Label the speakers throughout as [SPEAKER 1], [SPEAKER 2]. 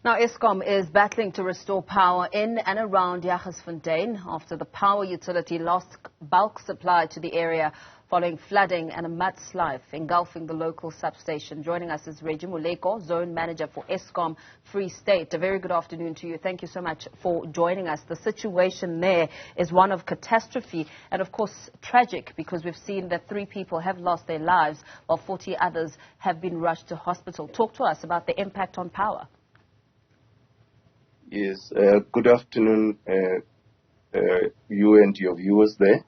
[SPEAKER 1] Now, Eskom is battling to restore power in and around Jagersfontein after the power utility lost bulk supply to the area following flooding and a mudslide engulfing the local substation. Joining us is Reggie, Moleko, Zone Manager for Eskom Free State. A very good afternoon to you. Thank you so much for joining us. The situation there is one of catastrophe and, of course, tragic, because we've seen that 3 people have lost their lives while 40 others have been rushed to hospital. Talk to us about the impact on power.
[SPEAKER 2] Yes, good afternoon, you and your viewers there.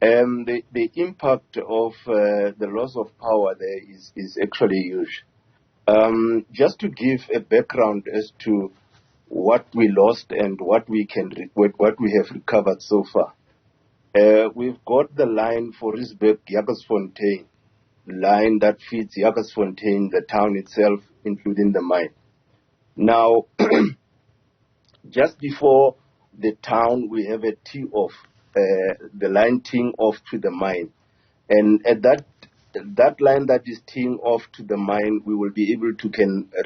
[SPEAKER 2] The impact of the loss of power there is actually huge. Just to give a background as to what we lost and what we have recovered so far. We've got the line for Jagersfontein line that feeds Jagersfontein, the town itself, including the mine. Now, just before the town, we have a tee-off, the line teeing off to the mine. And at that line that is teeing off to the mine, we will be able to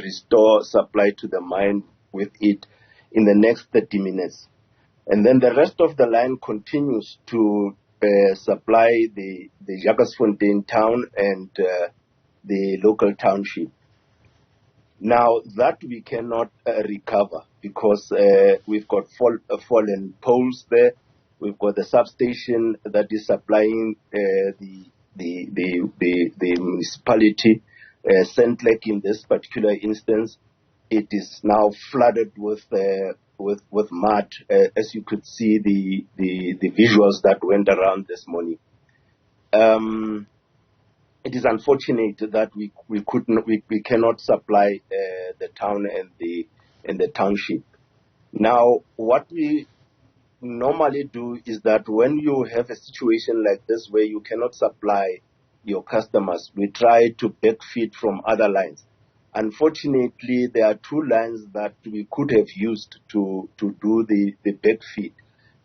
[SPEAKER 2] restore supply to the mine with it in the next 30 minutes. And then the rest of the line continues to supply the Jagersfontein town and the local township. Now, that we cannot recover because we've got fallen poles there. We've got the substation that is supplying the municipality, Sentlek in this particular instance. It is now flooded with mud, as you could see the visuals that went around this morning. It is unfortunate that we cannot supply the town and the township. Now, what we normally do is that when you have a situation like this where you cannot supply your customers, we try to backfeed from other lines. Unfortunately, there are 2 lines that we could have used to do the backfeed.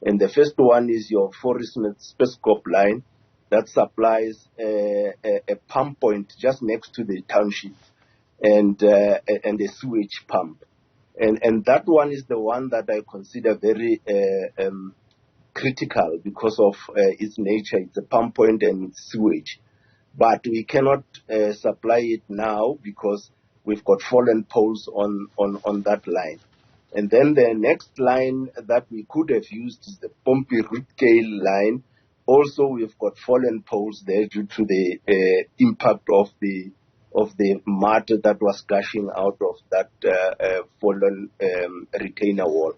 [SPEAKER 2] And the first one is your Forest Eskom line that supplies a pump point just next to the township and a sewage pump. And that one is the one that I consider very critical because of its nature. It's a pump point and it's sewage. But we cannot supply it now because we've got fallen poles on that line. And then the next line that we could have used is the Pompi Rootgale line. Also, we've got fallen poles there due to the impact of the mud that was gushing out of that fallen retainer wall.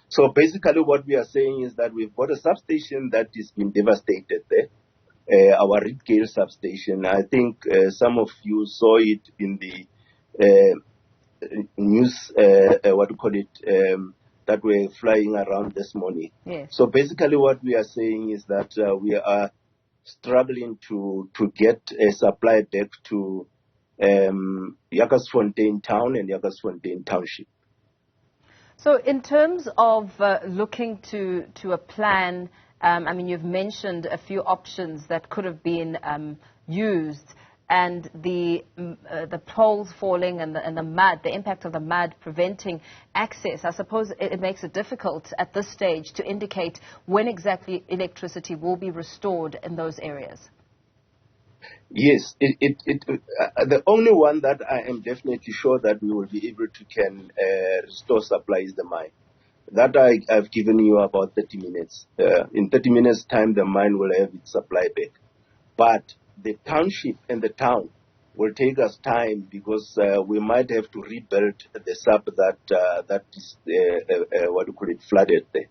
[SPEAKER 2] So basically what we are saying is that we've got a substation that is been devastated there, our Rootgale substation. I think some of you saw it in the news, that were flying around this morning.
[SPEAKER 1] Yes.
[SPEAKER 2] So basically what we are saying is that we are struggling to get a supply back to Jagersfontein town and Jagersfontein township.
[SPEAKER 1] So in terms of looking to a plan, I mean, you've mentioned a few options that could have been used, and the poles falling and the mud, the impact of the mud preventing access. I suppose it makes it difficult at this stage to indicate when exactly electricity will be restored in those areas.
[SPEAKER 2] Yes, the only one that I am definitely sure that we will be able to restore supply is the mine. That I've given you about 30 minutes. In 30 minutes' time, the mine will have its supply back. But the township and the town will take us time because we might have to rebuild the sub that is flooded there.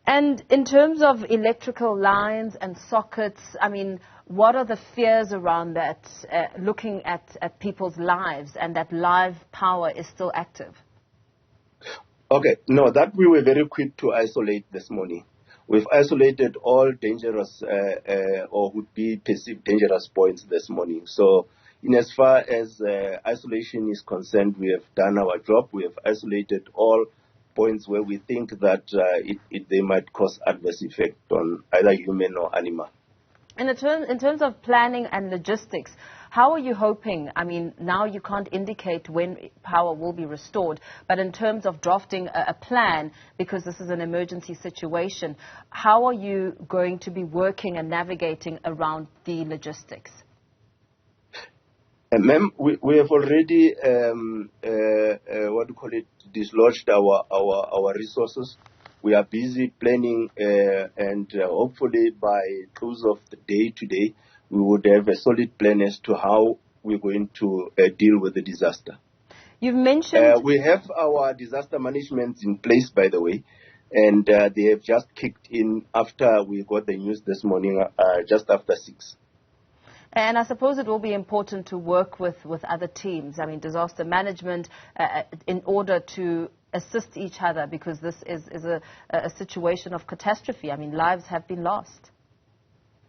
[SPEAKER 1] And in terms of electrical lines and sockets, I mean, what are the fears around that, looking at people's lives and that live power is still active?
[SPEAKER 2] Okay, no, that we were very quick to isolate this morning. We've isolated all dangerous or would be perceived dangerous points this morning. So in as far as isolation is concerned, we have done our job. We have isolated all points where we think that they might cause adverse effect on either human or animal.
[SPEAKER 1] In terms of planning and logistics, How are you hoping? I mean, now you can't indicate when power will be restored, but in terms of drafting a plan, because this is an emergency situation, how are you going to be working and navigating around the logistics?
[SPEAKER 2] Ma'am, we have already, dislodged our resources. We are busy planning, and hopefully by close of the day today, we would have a solid plan as to how we're going to deal with the disaster.
[SPEAKER 1] You've mentioned...
[SPEAKER 2] we have our disaster management in place, by the way, and they have just kicked in after we got the news this morning, just after 6.
[SPEAKER 1] And I suppose it will be important to work with other teams, I mean, disaster management, in order to assist each other, because this is a situation of catastrophe. I mean, lives have been lost.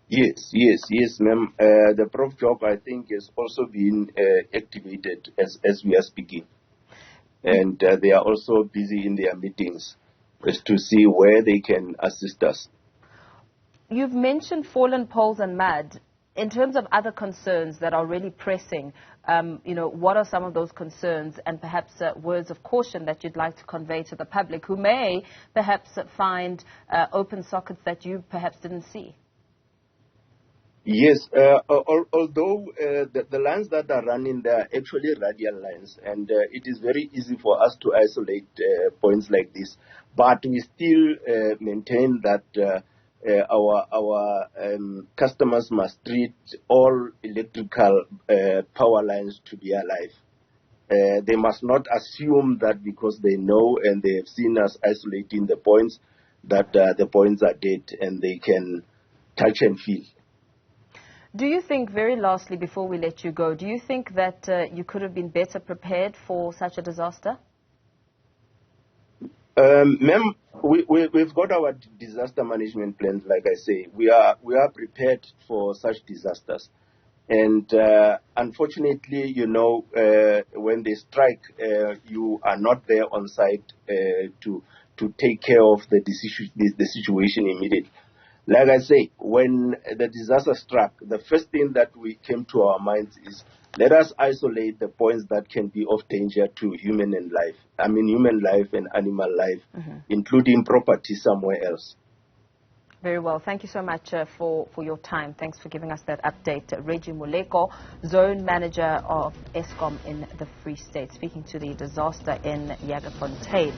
[SPEAKER 2] Yes, ma'am. The Prof job, I think, has also been activated as we are speaking. And they are also busy in their meetings as to see where they can assist us.
[SPEAKER 1] You've mentioned fallen poles and mud. In terms of other concerns that are really pressing, what are some of those concerns, and perhaps words of caution that you'd like to convey to the public who may perhaps find open sockets that you perhaps didn't see?
[SPEAKER 2] Yes, although the lines that are running there are actually radial lines, and it is very easy for us to isolate points like this, but we still maintain that our customers must treat all electrical power lines to be alive. They must not assume that because they know and they have seen us isolating the points, that the points are dead and they can touch and feel.
[SPEAKER 1] Do you think, very lastly, before we let you go, do you think that you could have been better prepared for such a disaster?
[SPEAKER 2] Ma'am, we've got our disaster management plans, like I say. We are prepared for such disasters. And unfortunately, when they strike, you are not there on site to take care of the situation immediately. Like I say, when the disaster struck, the first thing that came to our minds is, let us isolate the points that can be of danger to human life and animal life, including property somewhere else.
[SPEAKER 1] Very well. Thank you so much for your time. Thanks for giving us that update. Reggie Moleko, Zone Manager of Eskom in the Free State, speaking to the disaster in Jagersfontein.